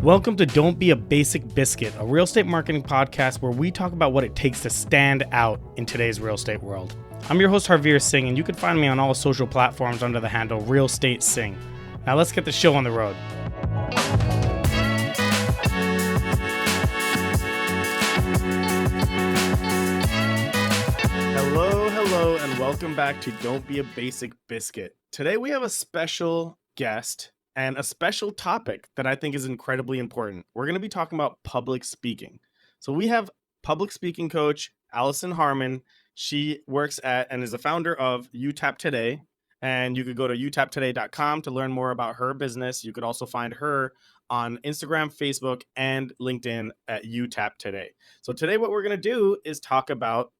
Welcome to Don't Be a Basic Biscuit, a real estate marketing podcast where we talk about what it takes to stand out in today's real estate world. I'm your host, Harveer Singh, and you can find me on all social platforms under the handle Real Estate Singh. Now let's get the show on the road. Hello, and welcome back to Don't Be a Basic Biscuit. Today we have a special guest and a special topic that I think is incredibly important. We're going to be talking about public speaking. So we have public speaking coach Alison Harmon. She works at and is the founder of UTAP Today. And you could go to utaptoday.com to learn more about her business. You could also find her on Instagram, Facebook, and LinkedIn at UTAP Today. So today what we're going to do is talk about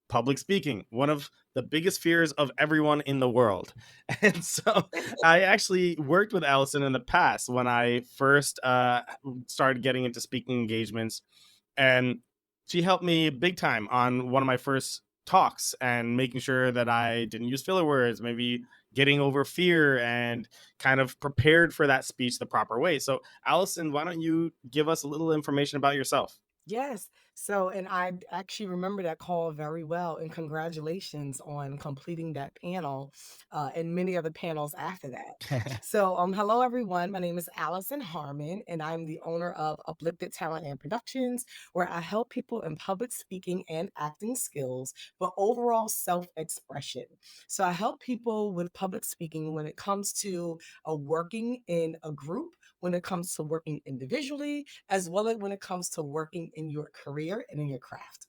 public speaking, one of the biggest fears of everyone in the world. And so I actually worked with Alison in the past when I first started getting into speaking engagements. And she helped me big time on one of my first talks and making sure that I didn't use filler words, maybe getting over fear and kind of prepared for that speech the proper way. So Alison, why don't you give us a little information about yourself? Yes. So, and I actually remember that call very well. And congratulations on completing that panel and many other panels after that. So, hello everyone. My name is Alison Harmon, and I'm the owner of Uplifted Talent and Productions, where I help people in public speaking and acting skills, but overall self-expression. So, I help people with public speaking when it comes to working in a group, when it comes to working individually, as well as when it comes to working in your career and in your craft.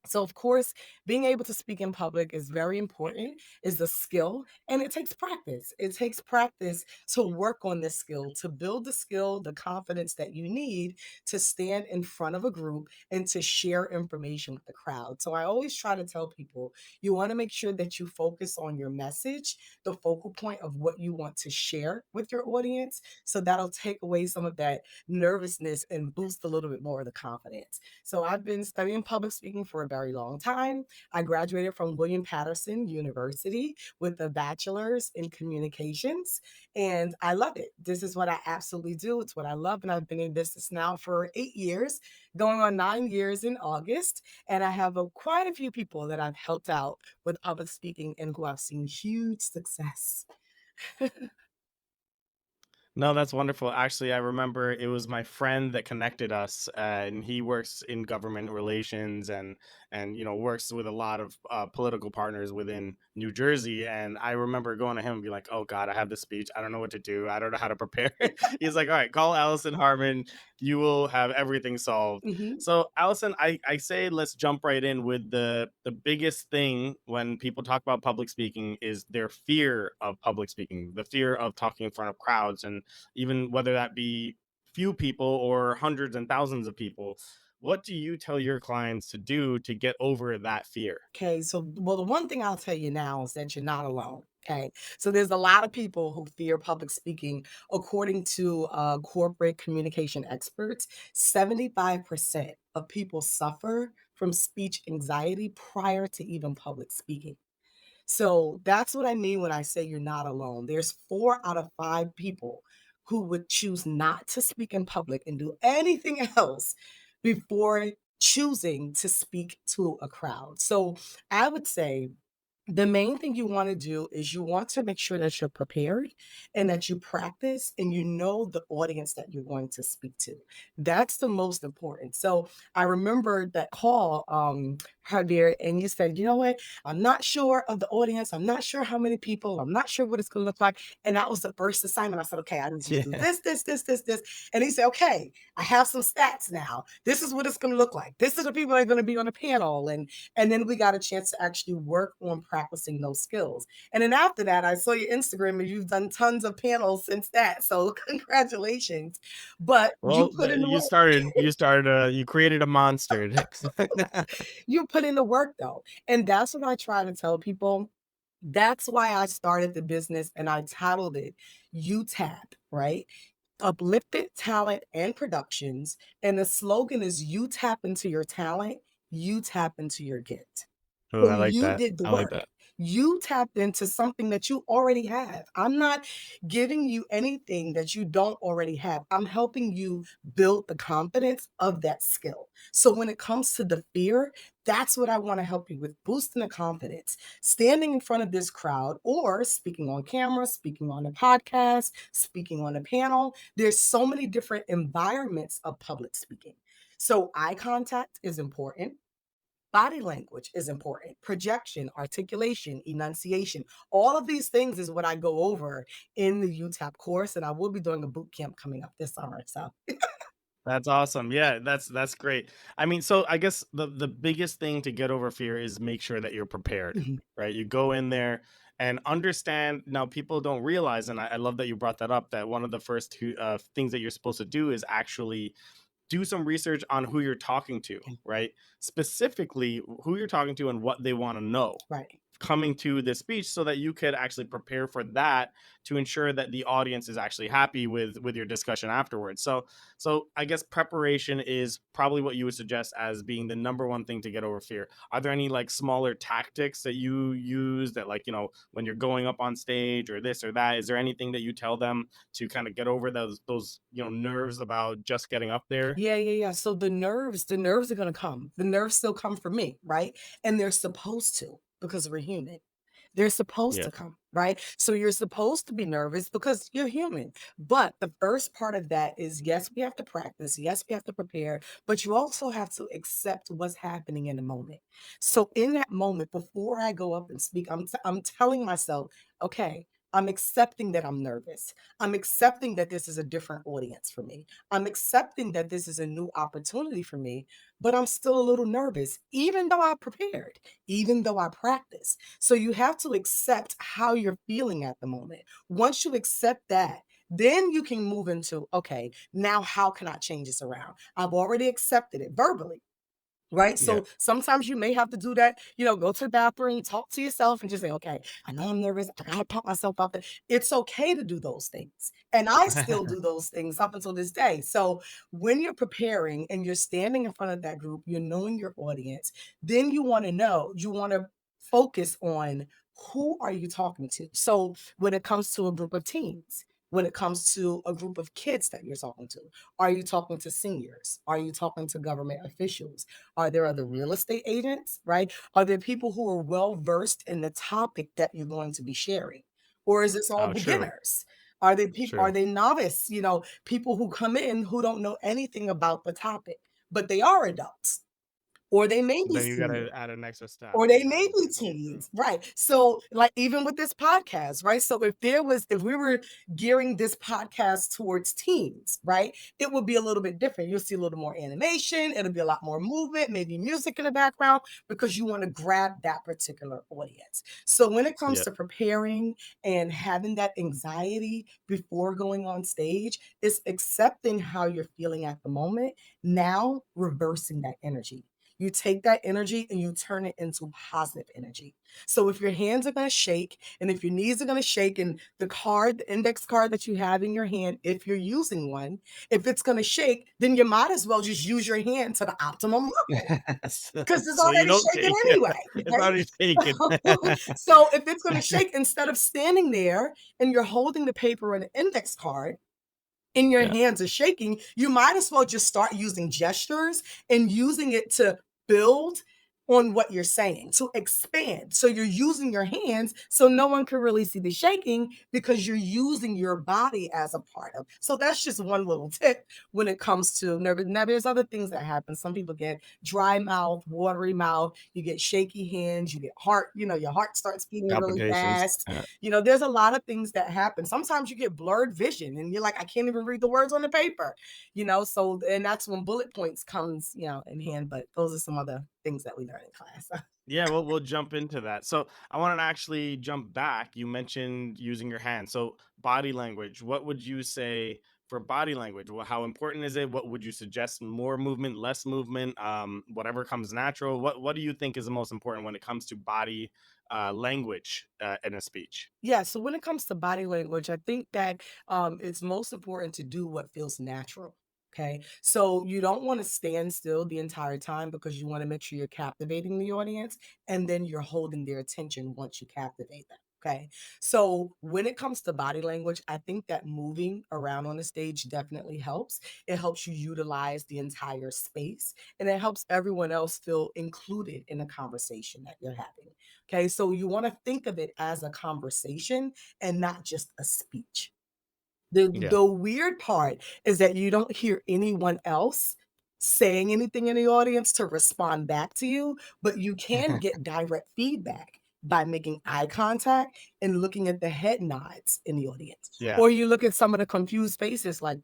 So, of course, being able to speak in public is very important, is a skill, and it takes practice. It takes practice to work on this skill, to build the skill, the confidence that you need to stand in front of a group and to share information with the crowd. So, I always try to tell people you want to make sure that you focus on your message, the focal point of what you want to share with your audience. So, that'll take away some of that nervousness and boost a little bit more of the confidence. So I've been studying public speaking for a very long time. I graduated from William Patterson University with a bachelor's in communications, and I love it. This is what I absolutely do. It's what I love, and I've been in business now for 8 years, going on 9 years in August. And I have quite a few people that I've helped out with public speaking and who I've seen huge success. No, that's wonderful. Actually, I remember it was my friend that connected us, and he works in government relations and works with a lot of political partners within New Jersey. And I remember going to him and be like, "Oh God, I have this speech. I don't know what to do. I don't know how to prepare." He's like, "All right, call Alison Harmon. You will have everything solved." Mhm. So, Alison, I say let's jump right in with the biggest thing when people talk about public speaking is their fear of public speaking, the fear of talking in front of crowds, and even whether that be few people or hundreds and thousands of people. What do you tell your clients to do to get over that fear? Okay, so well, the one thing I'll tell you now is that you're not alone. Okay, so there's a lot of people who fear public speaking. According to corporate communication experts, 75% of people suffer from speech anxiety prior to even public speaking. So that's what I mean when I say you're not alone. There's 4 out of 5 people who would choose not to speak in public and do anything else before choosing to speak to a crowd. So I would say the main thing you want to do is you want to make sure that you're prepared and that you practice and you know the audience that you're going to speak to. That's the most important. So I remember that call, Harveer, and you said, you know what? I'm not sure of the audience. I'm not sure how many people. I'm not sure what it's going to look like. And that was the first assignment. I said, okay, I need you to do Yeah. this. And he said, okay, I have some stats now. This is what it's going to look like. This is the people that are going to be on the panel. And then we got a chance to actually work on practicing those skills. And then after that, I saw your Instagram and you've done tons of panels since that. So congratulations. But you Well, put in the you work. started, you created a monster. You put in the work though. And that's what I try to tell people. That's why I started the business and I titled it UTAP, right? Uplifted Talent and Productions. And the slogan is you tap into your talent, you tap into your gift. Oh, So I like you that. did the I like work. that. You tapped into something that you already have. I'm not giving you anything that you don't already have. I'm helping you build the confidence of that skill. So when it comes to the fear, that's what I want to help you with, boosting the confidence, standing in front of this crowd or speaking on camera, speaking on a podcast, speaking on a panel. There's so many different environments of public speaking. So eye contact is important. Body language is important. Projection, articulation, enunciation. All of these things is what I go over in the UTAP course, and I will be doing a boot camp coming up this summer. So, That's awesome. Yeah, that's great. I mean, so I guess the biggest thing to get over fear is make sure that you're prepared, mhm, right? You go in there and understand. Now, people don't realize, and I love that you brought that up. That one of the first things that you're supposed to do is actually do some research on who you're talking to, yeah, right? Specifically, who you're talking to and what they want to know right. coming to this speech, so that you could actually prepare for that, to ensure that the audience is actually happy with your discussion afterwards. So I guess preparation is probably what you would suggest as being the number one thing to get over fear. Are there any like smaller tactics that you use, that, like, when you're going up on stage or this or that, is there anything that you tell them to kind of get over those nerves about just getting up there? Yeah, yeah, yeah. So the nerves are gonna come. The nerves still come for me, right? And they're supposed to because we're human. They're supposed Yeah. to come, right? So you're supposed to be nervous because you're human. But the first part of that is yes, we have to practice. Yes, we have to prepare, but you also have to accept what's happening in the moment. So in that moment, before I go up and speak, I'm telling myself, okay, I'm accepting that I'm nervous. I'm accepting that this is a different audience for me. I'm accepting that this is a new opportunity for me, but I'm still a little nervous, even though I prepared, even though I practiced. So you have to accept how you're feeling at the moment. Once you accept that, then you can move into, okay, now how can I change this around? I've already accepted it verbally. Right? Yeah. So sometimes you may have to do that, go to the bathroom, talk to yourself, and just say, okay, I know I'm nervous. I gotta pump myself up. It's okay to do those things. And I still do those things up until this day. So when you're preparing and you're standing in front of that group, you're knowing your audience, then you want to focus on who are you talking to. So when it comes to a group of teens, when it comes to a group of kids that you're talking to, are you talking to seniors? Are you talking to government officials? Are there other real estate agents, right? Are there people who are well versed in the topic that you're going to be sharing? Or is this all Oh, true. beginners? Are True. they novice, people who come in who don't know anything about the topic, but they are adults, or they may be Then you seniors. gotta add an extra step. Or they Yeah, may be that's true. teens, right? So, like, even with this podcast, right? So if we were gearing this podcast towards teens, right? It would be a little bit different. You'll see a little more animation, it'll be a lot more movement, maybe music in the background, because you want to grab that particular audience. So when it comes Yeah. to preparing and having that anxiety before going on stage, it's accepting how you're feeling at the moment, now reversing that energy. You take that energy and you turn it into positive energy. So if your hands are going to shake and if your knees are going to shake and the index card that you have in your hand, if you're using one, if it's going to shake, then you might as well just use your hand to the optimum level So because it's so you already don't shaking take it. anyway, It's right? already taken. So if it's going to shake, instead of standing there and you're holding the paper and the index card, and your Yeah. hands are shaking, you might as well just start using gestures and using it to build on what you're saying, to expand. So you're using your hands so no one can really see the shaking because you're using your body as a part of. So that's just one little tip when it comes to nervous. Now there's other things that happen. Some people get dry mouth, watery mouth, you get shaky hands, you get your heart starts beating really Palpitations. fast. Yeah. There's a lot of things that happen. Sometimes you get blurred vision and you're like, I can't even read the words on the paper, so and that's when bullet points comes, in hand. But those are some other things that we learn in class. Yeah, we'll jump into that. So I want to actually jump back. You mentioned using your hands. So body language. What would you say for body language? Well, how important is it? What would you suggest? More movement, less movement? Whatever comes natural. What do you think is the most important when it comes to body language in a speech? Yeah, so when it comes to body language, I think that it's most important to do what feels natural. Okay. So you don't want to stand still the entire time because you want to make sure you're captivating the audience and then you're holding their attention once you captivate them. Okay. So when it comes to body language, I think that moving around on the stage definitely helps. It helps you utilize the entire space and it helps everyone else feel included in the conversation that you're having. Okay. So you want to think of it as a conversation and not just a speech. The Yeah. the weird part is that you don't hear anyone else saying anything in the audience to respond back to you, but you can get direct feedback by making eye contact and looking at the head nods in the audience. Yeah. Or you look at some of the confused faces like,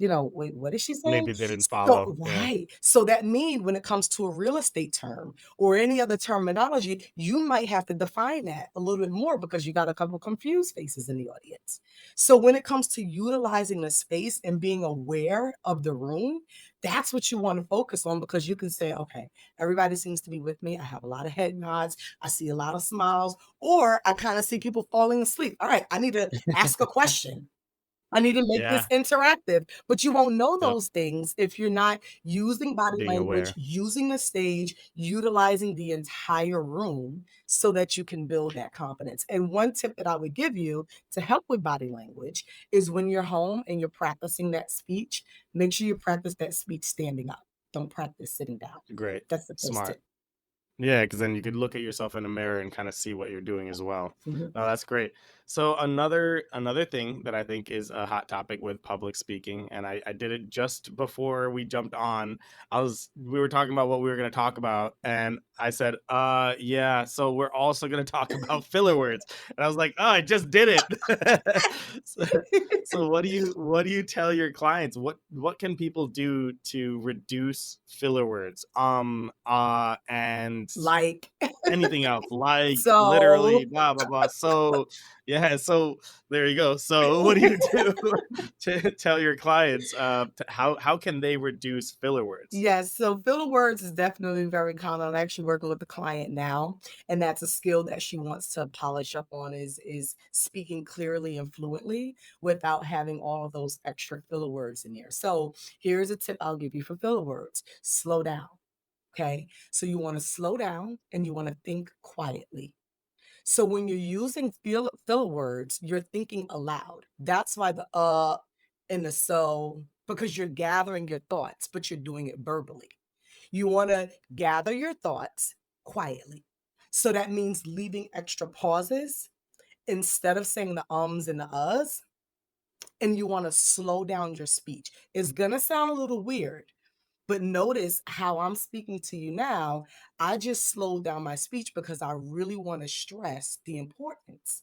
"Wait, what is she saying?" Maybe they didn't So follow. Yeah. right. So that means when it comes to a real estate term or any other terminology, you might have to define that a little bit more because you got a couple confused faces in the audience. So when it comes to utilizing the space and being aware of the room, that's what you want to focus on because you can say, "Okay, everybody seems to be with me. I have a lot of head nods. I see a lot of smiles, or I kind of see people falling asleep. All right, I need to ask a question. I need to make this Yeah. interactive, but you won't know Yep. those things if you're not using body Being language, aware. using the stage, utilizing the entire room so that you can build that confidence. And one tip that I would give you to help with body language is when you're home and you're practicing that speech, make sure you practice that speech standing up. Don't practice sitting down. Great. That's the first Smart. tip. Yeah, because then you could look at yourself in a mirror and kind of see what you're doing as well. Mhm. No, that's great. So another thing that I think is a hot topic with public speaking, and I did it just before we jumped on. We were talking about what we were going to talk about, and I said, yeah, so we're also going to talk about filler words, and I was like, oh, I just did it. so, so what do you tell your clients? What can people do to reduce filler words? And Like, anything else, like literally so blah blah blah. So yeah, so there you go. So what do you do to tell your clients how can they reduce filler words? yes, so filler words is definitely very common. I'm actually working with a client now, and that's a skill that she wants to polish up on is speaking clearly and fluently without having all of those extra filler words in there. So here's a tip I'll give you for filler words. Slow down. Okay. So you want to slow down and you want to think quietly. So when you're using filler words, you're thinking aloud. That's why the and the so, because you're gathering your thoughts, but you're doing it verbally. You want to gather your thoughts quietly. So that means leaving extra pauses instead of saying the ums and the uhs, and you want to slow down your speech. It's going to sound a little weird, but notice how I'm speaking to you now. I just slowed down my speech because I really want to stress the importance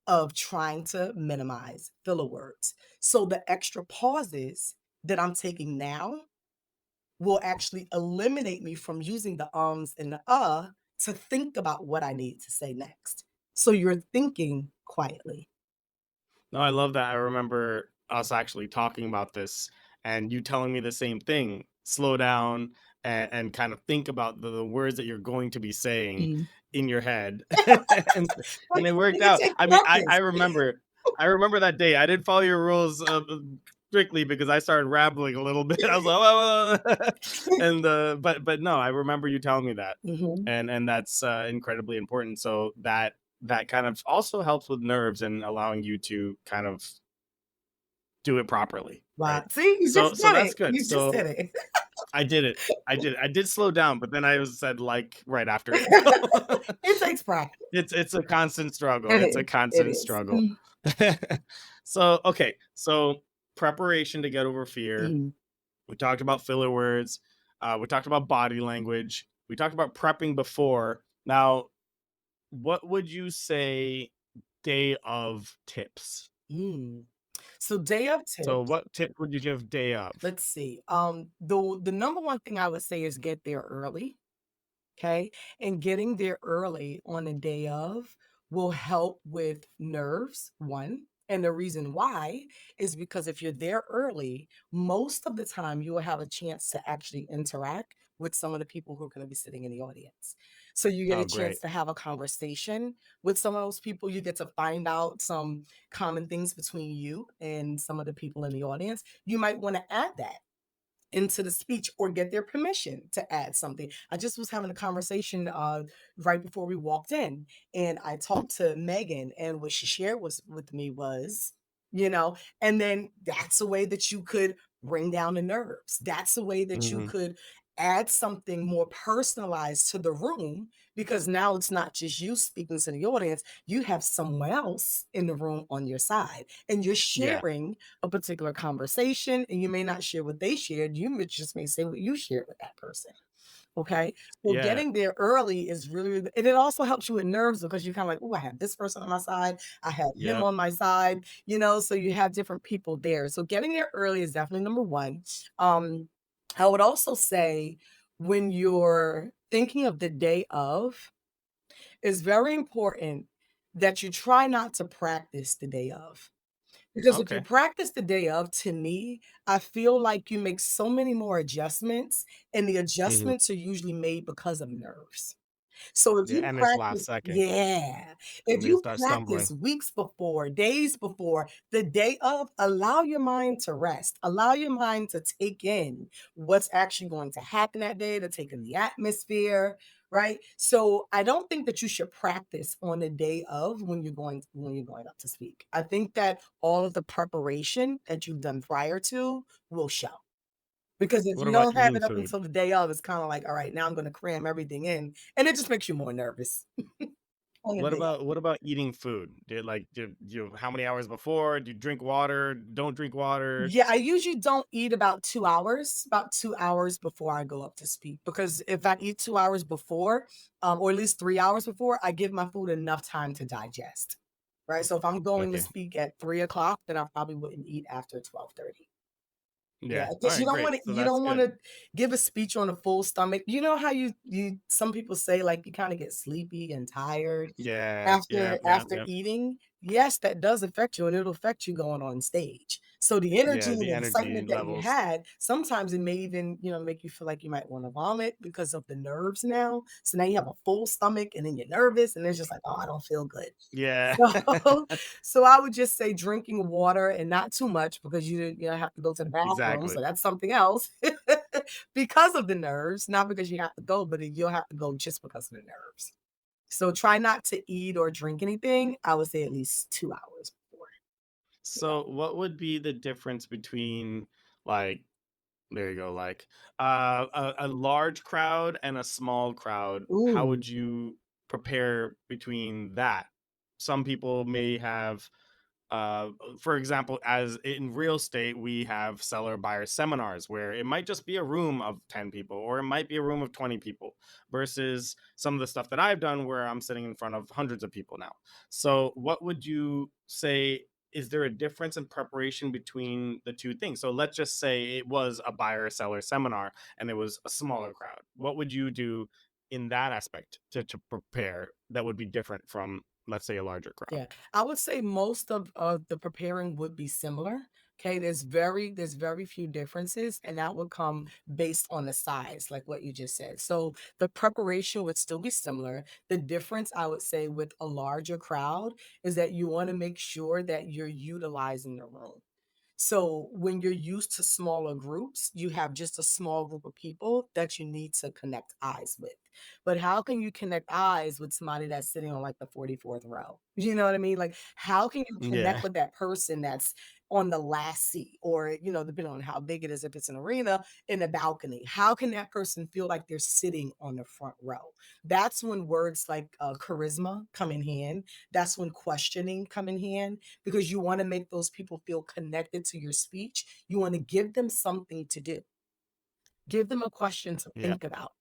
of trying to minimize filler words. So the extra pauses that I'm taking now will actually eliminate me from using the ums and the to think about what I need to say next. So you're thinking quietly. No, I love that. I remember us actually talking about this and you telling me the same thing. Slow down and kind of think about the words that you're going to be saying Mhm. in your head. and But and it worked you out. take I mean, I practice. remember I remember that day. I didn't follow your rules strictly because I started rambling a little bit. I was like, and but no, I remember you telling me that. Mhm. And that's incredibly important. So that kind of also helps with nerves and allowing you to kind of do it properly, right? Wow. See, you So just so did that's it. good. You just So did it. I did it. I did slow down, but then I was said like right after it. It takes practice. It's a constant struggle. It It's a is. It constant is. struggle. So okay, so preparation to get over fear. Mhm. We talked about filler words. We talked about body language. We talked about prepping before. Now, what would you say day of tips? Mm. So day of So tips, what tip would you give day of? let's see. The number one thing I would say is get there early. Okay. And getting there early on the day of will help with nerves, one. And the reason why is because if you're there early, most of the time you will have a chance to actually interact with some of the people who are going to be sitting in the audience. So you get Oh, a chance great. to have a conversation with some of those people. You get to find out some common things between you and some of the people in the audience. You might want to add that. into the speech or get their permission to add something. I just was having a conversation right before we walked in, and I talked to Megan, and what she shared was with me was, and then that's a way that you could bring down the nerves. That's a way that you Hmm. could add something more personalized to the room because now it's not just you speaking to the audience, you have someone else in the room on your side and you're Yeah. sharing a particular conversation and you may not share what they shared. Just may say what you shared with that person. Okay. So Yeah. getting there early is really, and it also helps you with nerves because you're kind of like, oh, I have this person on my side. I have him Yep. on my side, so you have different people there. So getting there early is definitely number one. I would also say when you're thinking of the day of, it's very important that you try not to practice the day of. Because if you Okay. practice the day of, to me, I feel like you make so many more adjustments, and the Hmm. adjustments are usually made because of nerves. So if Yeah, you and it's last practice second. yeah. If And you you start practice stumbling. weeks before, days before, the day of, allow your mind to rest. Allow your mind to take in what's actually going to happen that day, to take in the atmosphere, right? So I don't think that you should practice on the day of when you're going up to speak. I think that all of the preparation that you've done prior to will show. Because if What you about don't have eating it up food? until the day of, it's kinda like, "All right, now I'm gonna cram everything in," and it just makes you more nervous on the day of. What about eating food? Do you how many hours before? Do you drink water? Don't drink water? Yeah, I usually don't eat about 2 hours before I go up to speak, because if I eat 2 hours before, or at least 3 hours before, I give my food enough time to digest, right? So if I'm going to Okay. speak at 3 o'clock, then I probably wouldn't eat after 12:30. Yeah, Yeah. All because you right, don't great. wanna So you that's don't good. wanna give a speech on a full stomach. You know how you some people say, like, you kinda get sleepy and tired Yeah. Yeah. Yeah. after Yeah. eating? Yes, that does affect you, and it'll affect you going on stage. So the energy Yeah. and The the energy excitement that you levels. had, sometimes it may even, make you feel like you might wanna vomit because of the nerves now. So now you have a full stomach, and then you're nervous, and it's just like, "Oh, I don't feel good." Yeah. So so I would just say drinking water and not too much because you have to go to the bathroom, so Exactly. that's something else because of the nerves, not because you have to go, but you'll have to go just because of the nerves. So try not to eat or drink anything. I would say at least 2 hours before. Yeah. So what would be the difference between like there you go, like a large crowd and a small crowd? How Ooh. would you prepare between that? Some people may have for example, as in real estate, we have seller buyer seminars where it might just be a room of 10 people or it might be a room of 20 people versus some of the stuff that I've done where I'm sitting in front of hundreds of people now. So what would you say, is there a difference in preparation between the two things? So let's just say it was a buyer seller seminar and it was a smaller crowd. What would you do in that aspect to prepare that would be different from, let's say, a larger crowd? Yeah, I would say most of the preparing would be similar. Okay, there's very few differences, and that would come based on the size, like what you just said. So the preparation would still be similar. The difference I would say with a larger crowd is that you want to make sure that you're utilizing the room. So when you're used to smaller groups, you have just a small group of people that you need to connect eyes with. But how can you connect eyes with somebody that's sitting on like the 44th row? You know what I mean? Like, how can you Yeah. connect with that person that's on the last seat or, depending on how big it is, if it's an arena, in the balcony? How can that person feel like they're sitting on the front row? That's when words like charisma come in hand. That's when questioning come in hand because you want to make those people feel connected to your speech. You want to give them something to do, give them a question to Yeah. think about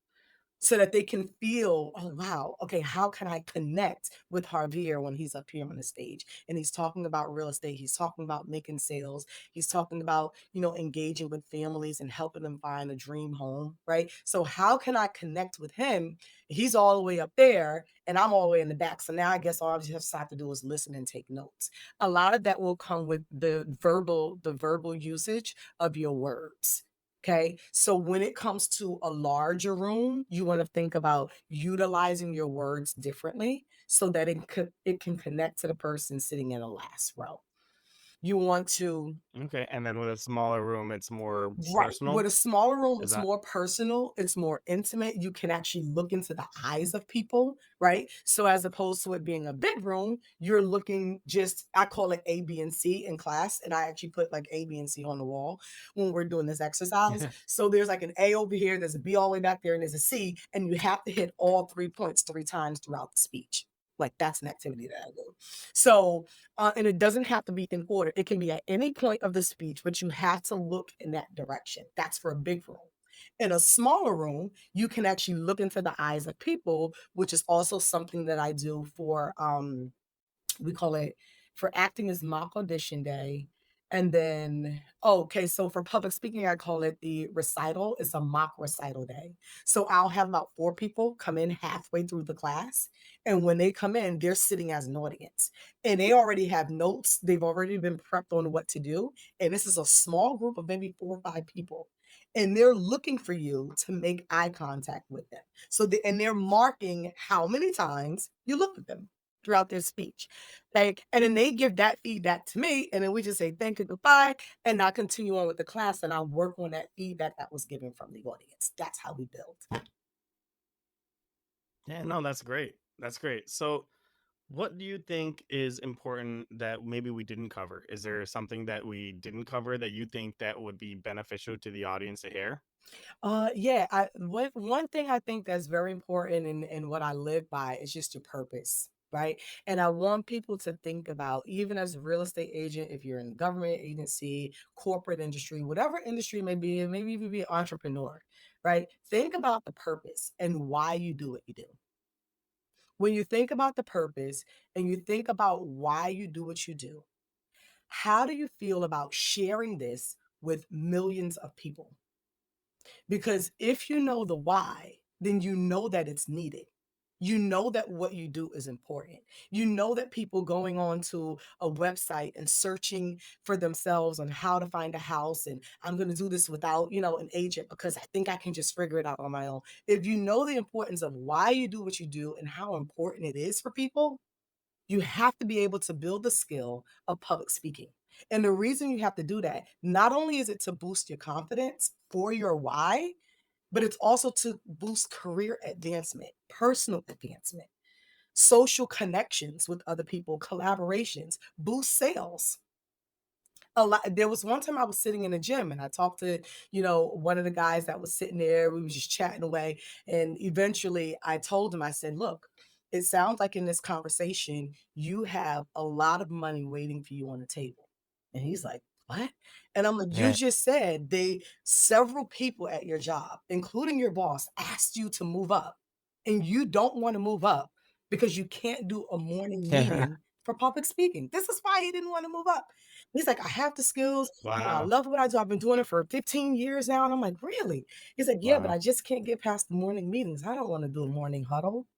so that they can feel, oh wow, okay, how can I connect with Harveer when he's up here on the stage and he's talking about real estate, he's talking about making sales, he's talking about, engaging with families and helping them find a dream home, right? So how can I connect with him? He's all the way up there and I'm all the way in the back. So now I guess all I just have to do is listen and take notes. A lot of that will come with the verbal usage of your words. Okay. So when it comes to a larger room, you want to think about utilizing your words differently so that it can connect to the person sitting in the last row. You want to Okay, and then with a smaller room, it's more Right. With personal? a smaller room, Is it's that more personal, it's more intimate. You can actually look into the eyes of people, right? So as opposed to it being a big room, you're looking just I call it A, B, and C in class. And I actually put like A, B, and C on the wall when we're doing this exercise. So there's like an A over here, there's a B all the way back there, and there's a C, and you have to hit all 3 points 3 times throughout the speech. Like that's an activity that I do. So and it doesn't have to be in order. It can be at any point of the speech, but you have to look in that direction. That's for a big room. In a smaller room, you can actually look into the eyes of people, which is also something that I do for we call it for acting is mock audition day. And then, oh, okay, so for public speaking, I call it the recital. It's a mock recital day. So I'll have about 4 people come in halfway through the class. And when they come in, they're sitting as an audience and they already have notes. They've already been prepped on what to do. And this is a small group of maybe 4 or 5 people. And they're looking for you to make eye contact with them. And they're marking how many times you look at them throughout their speech. Like, and then they give that feedback to me, and then we just say thank you, goodbye, and I continue on with the class, and I work on that feedback that was given from the audience. That's how we build. Yeah, no, that's great. That's great. So, what do you think is important that maybe we didn't cover? Is there something that we didn't cover that you think that would be beneficial to the audience to hear? Yeah, one thing I think that's very important and what I live by is just your purpose, right? And I want people to think about, even as a real estate agent, if you're in government agency, corporate industry, whatever industry it may be, and maybe even be an entrepreneur, right? Think about the purpose and why you do what you do. When you think about the purpose and you think about why you do what you do, how do you feel about sharing this with millions of people? Because if you know the why, then you know that it's needed. You know that what you do is important. You know that people going on to a website and searching for themselves on how to find a house and I'm going to do this without, an agent because I think I can just figure it out on my own. If you know the importance of why you do what you do and how important it is for people, you have to be able to build the skill of public speaking. And the reason you have to do that, not only is it to boost your confidence for your why, but it's also to boost career advancement, personal advancement, social connections with other people, collaborations, boost sales. A lot there was one time I was sitting in a gym and I talked to, one of the guys that was sitting there. We was just chatting away. And eventually I told him, I said, look, it sounds like in this conversation, you have a lot of money waiting for you on the table. And he's like, what? And I'm like, you Yeah. just said they several people at your job, including your boss, asked you to move up. And you don't want to move up because you can't do a morning meeting for public speaking. This is why he didn't want to move up. He's like, "I have the skills. I Wow. love what I do. I've been doing it for 15 years now." And I'm like, "Really?" He's like, "Yeah, but Wow. I just can't get past the morning meetings. I don't want to do a morning huddle."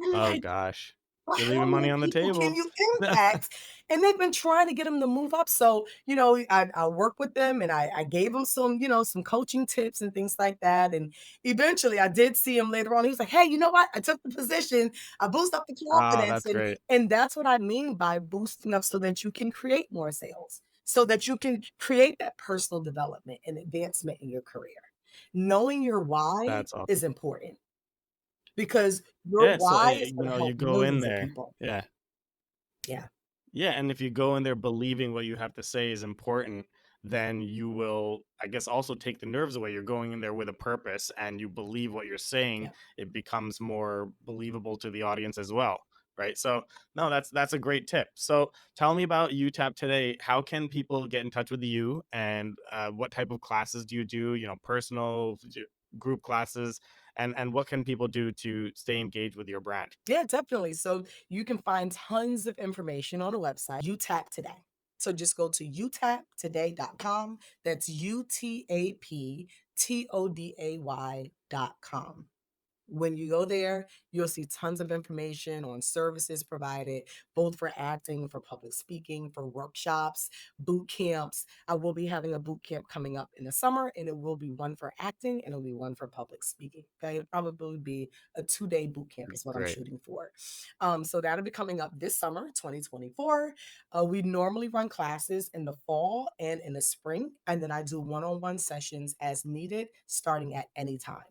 I'm Oh like, gosh. well, You're how leaving money many on the people can table. you impact? And they've been trying to get him to move up. So, I work with them and I gave him some, some coaching tips and things like that. And eventually I did see him later on. He was like, hey, you know what? I took the position, I boosted up the Oh, confidence. that's great. And that's what I mean by boosting up so that you can create more sales, so that you can create that personal development and advancement in your career. Knowing your why That's awesome. is important because your Yeah, so, why is going to you help go in millions of there. people. Yeah. Yeah. Yeah, and if you go in there believing what you have to say is important, then you will, I guess, also take the nerves away. You're going in there with a purpose and you believe what you're saying, Yeah. it becomes more believable to the audience as well. Right. So no, that's a great tip. So tell me about UTAP today. How can people get in touch with you and what type of classes do you do? Personal group classes and what can people do to stay engaged with your brand? Yeah, definitely. So you can find tons of information on the website, UTAP Today. So just go to utaptoday.com. That's UTAPTODAY.com. When you go there, you'll see tons of information on services provided, both for acting, for public speaking, for workshops, boot camps. I will be having a boot camp coming up in the summer, and it will be one for acting and it'll be one for public speaking. Okay, it'll probably be a 2-day boot camp is what I'm Great. shooting for. So that'll be coming up this summer, 2024. We normally run classes in the fall and in the spring, and then I do one-on-one sessions as needed, starting at any time.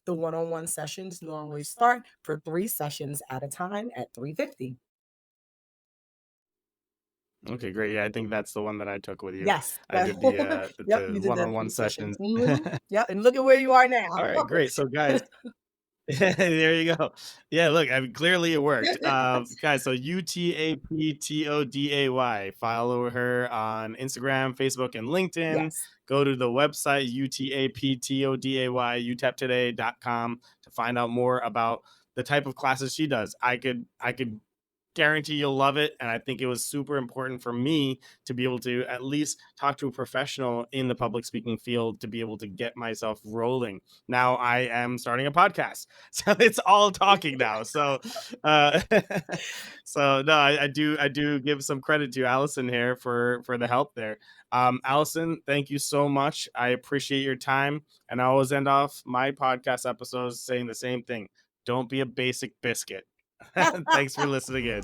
The one-on-one sessions normally start for 3 sessions at a time at 350. Okay, great. Yeah, I think that's the one that I took with you. Yes. I did Yep, the you did the one-on-one 3 sessions. sessions. Mhm. Yep, and look at where you are now. All right, great. So guys, there you go. Yeah, look, I mean, clearly it worked. Guys, so UTAPTODAY. Follow her on Instagram, Facebook, and LinkedIn. Yes. Go to the website, UTAPTODAY, to find out more about the type of classes she does. I could guarantee you'll love it. And I think it was super important for me to be able to at least talk to a professional in the public speaking field to be able to get myself rolling. Now I am starting a podcast, so it's all talking now. So, uh, so no, I do give some credit to Allison here for the help there. Allison, thank you so much. I appreciate your time, and I always end off my podcast episodes saying the same thing: don't be a basic biscuit. Thanks for listening in.